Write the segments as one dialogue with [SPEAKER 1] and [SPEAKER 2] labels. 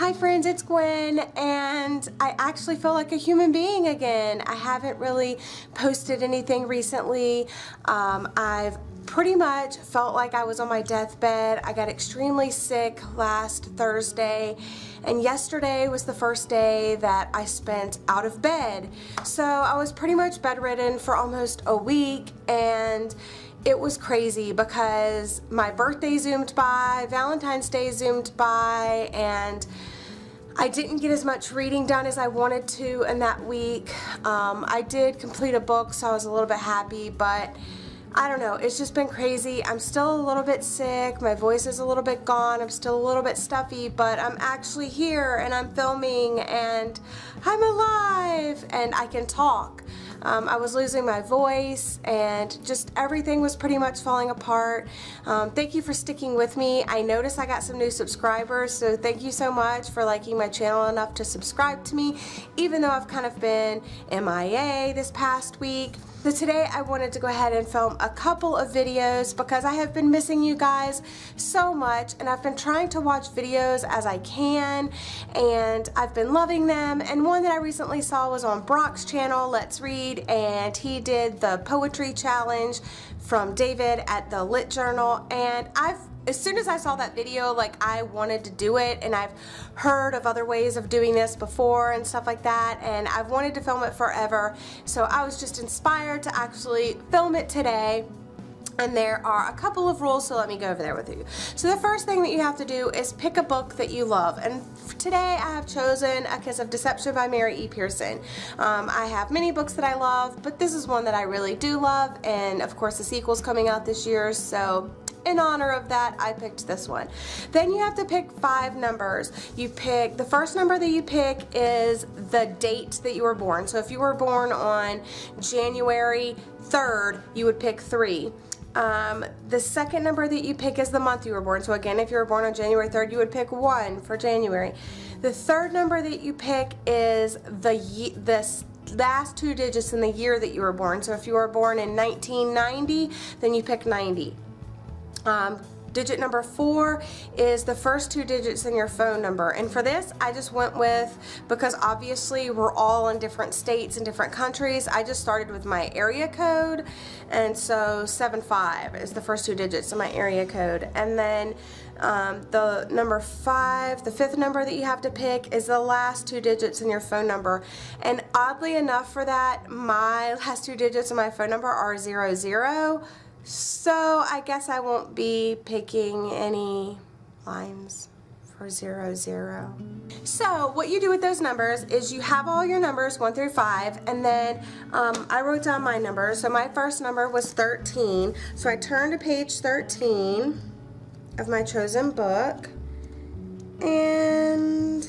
[SPEAKER 1] Hi friends, it's Gwen, and I actually feel like a human being again. I haven't really posted anything recently. I've pretty much felt like I was on my deathbed. I got extremely sick last Thursday, and yesterday was the first day that I spent out of bed. So I was pretty much bedridden for almost a week, and it was crazy because my birthday zoomed by, Valentine's Day zoomed by, and I didn't get as much reading done as I wanted to in that week. I did complete a book, so I was a little bit happy, but I don't know, it's just been crazy. I'm still a little bit sick, my voice is a little bit gone, I'm still a little bit stuffy, but I'm actually here and I'm filming and I'm alive and I can talk. I was losing my voice and just everything was pretty much falling apart. Thank you for sticking with me. I noticed I got some new subscribers, so thank you so much for liking my channel enough to subscribe to me, even though I've kind of been MIA this past week. So today I wanted to go ahead and film a couple of videos because I have been missing you guys so much, and I've been trying to watch videos as I can, and I've been loving them. And one that I recently saw was on Brock's channel, Let's Read, and he did the poetry challenge from David at the Lit Journal, and as soon as I saw that video, like, I wanted to do it, and I've heard of other ways of doing this before and stuff like that, and I've wanted to film it forever, so I was just inspired to actually film it today. And there are a couple of rules, so let me go over there with you. So the first thing that you have to do is pick a book that you love, and today I have chosen A Kiss of Deception by Mary E. Pearson. I have many books that I love, but this is one that I really do love, and of course the sequel's coming out this year, so in honor of that, I picked this one. Then you have to pick 5 numbers. The first number that you pick is the date that you were born. So if you were born on January 3rd, you would pick 3. The second number that you pick is the month you were born. So again, if you were born on January 3rd, you would pick 1 for January. The third number that you pick is the last 2 digits in the year that you were born. So if you were born in 1990, then you pick 90. Digit number 4 is the first 2 digits in your phone number, and for this I just went with, because obviously we're all in different states and different countries, I just started with my area code, and so 75 is the first 2 digits in my area code. And then the number 5, the 5th number that you have to pick, is the last 2 digits in your phone number, and oddly enough for that, my last 2 digits in my phone number are 00. So I guess I won't be picking any lines for 00. So what you do with those numbers is you have all your numbers 1 through 5, and then I wrote down my numbers. So my first number was 13. So I turned to page 13 of my chosen book, and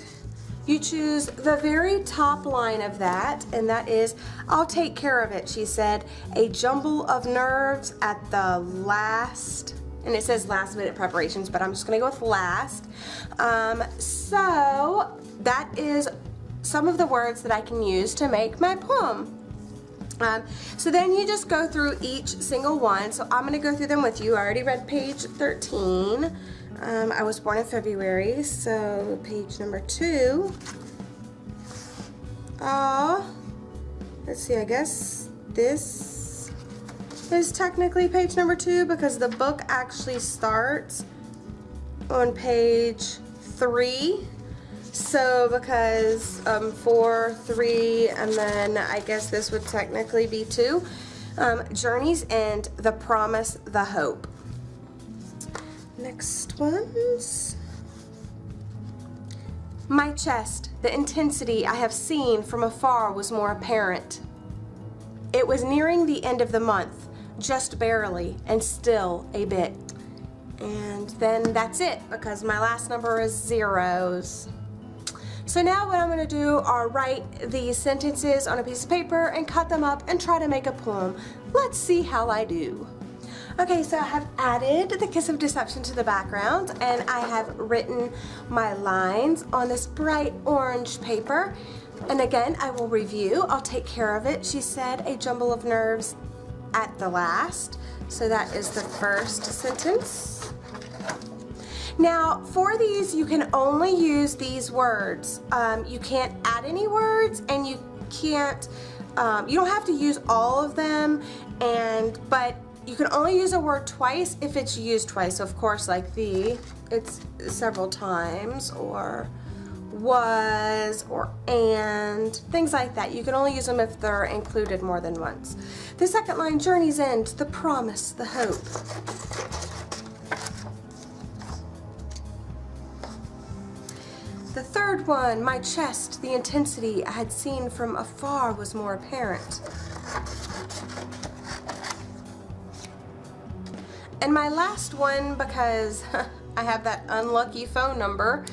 [SPEAKER 1] you choose the very top line of that, and that is, "I'll take care of it," she said, "a jumble of nerves at the last," and it says last minute preparations, but I'm just gonna go with last. So that is some of the words that I can use to make my poem. So then you just go through each single one. So I'm gonna go through them with you. I already read page 13. I was born in February, so page number 2. Let's see, I guess this is technically page number 2 because the book actually starts on page 3. So because 4, 3, and then I guess this would technically be 2. Journey's End, The Promise, The Hope. Next ones. My chest, the intensity I have seen from afar was more apparent. It was nearing the end of the month, just barely, and still a bit. And then that's it, because my last number is 0s. So now what I'm going to do are write these sentences on a piece of paper and cut them up and try to make a poem. Let's see how I do. Okay, so I have added The Kiss of Deception to the background, and I have written my lines on this bright orange paper. And again, I will review. "I'll take care of it," she said, "a jumble of nerves at the last." So that is the first sentence. Now, for these, you can only use these words. You can't add any words, and you can't, you don't have to use all of them, but you can only use a word twice if it's used twice. So of course, like it's several times, or was, or and, things like that. You can only use them if they're included more than once. The second line, journey's end, the promise, the hope. The third one, my chest, the intensity I had seen from afar was more apparent. And my last one, because I have that unlucky phone number,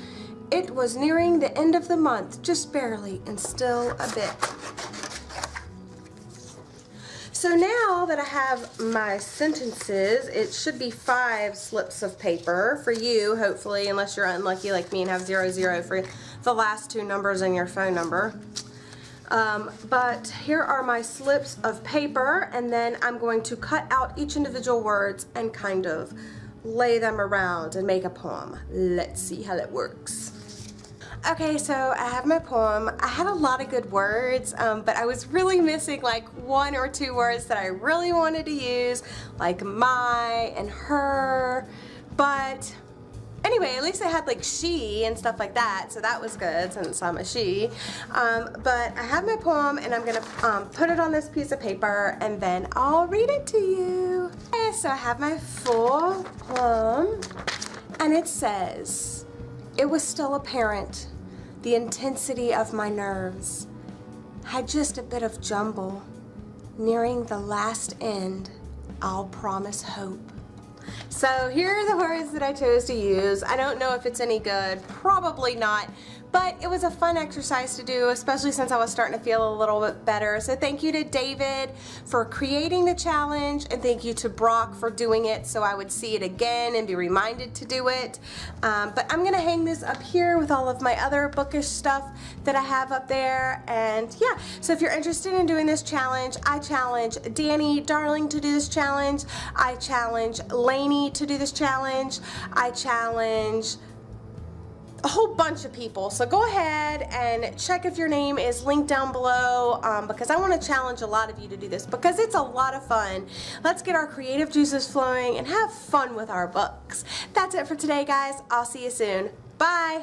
[SPEAKER 1] it was nearing the end of the month, just barely, and still a bit. So now that I have my sentences, it should be 5 slips of paper for you, hopefully, unless you're unlucky like me and have 00 for the last 2 numbers in your phone number. But here are my slips of paper, and then I'm going to cut out each individual words and kind of lay them around and make a poem. Let's see how that works. Okay, so I have my poem. I had a lot of good words, but I was really missing like 1 or 2 words that I really wanted to use, like my and her. But anyway, at least I had like she and stuff like that, so that was good since I'm a she. But I have my poem, and I'm gonna put it on this piece of paper, and then I'll read it to you. Okay, so I have my full poem, and it says, it was still apparent, the intensity of my nerves had just a bit of jumble. Nearing the last end, I'll promise hope. So here are the words that I chose to use. I don't know if it's any good, probably not, but it was a fun exercise to do, especially since I was starting to feel a little bit better. So thank you to David for creating the challenge, and thank you to Brock for doing it so I would see it again and be reminded to do it. But I'm gonna hang this up here with all of my other bookish stuff that I have up there, and yeah. So if you're interested in doing this challenge, I challenge Danni Darling to do this challenge. I challenge Lainey to do this challenge. I challenge a whole bunch of people. So go ahead and check if your name is linked down below, because I want to challenge a lot of you to do this because it's a lot of fun. Let's get our creative juices flowing and have fun with our books. That's it for today, guys. I'll see you soon. Bye.